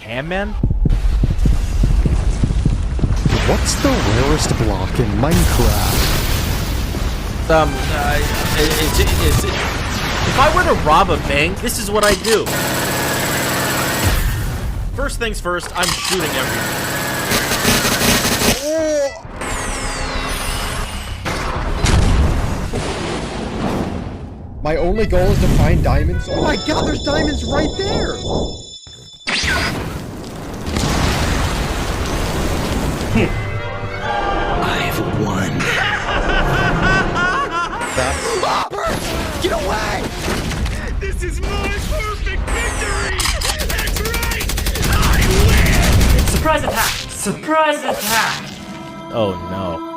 Cam Man? What's the rarest block in Minecraft? If I were to rob a bank, this is what I do. First things first, I'm shooting everything. My only goal is to find diamonds. Oh my god, there's diamonds right there! I've won. Get away! This is my perfect victory! That's right! I win! Surprise attack! Surprise attack! Oh no.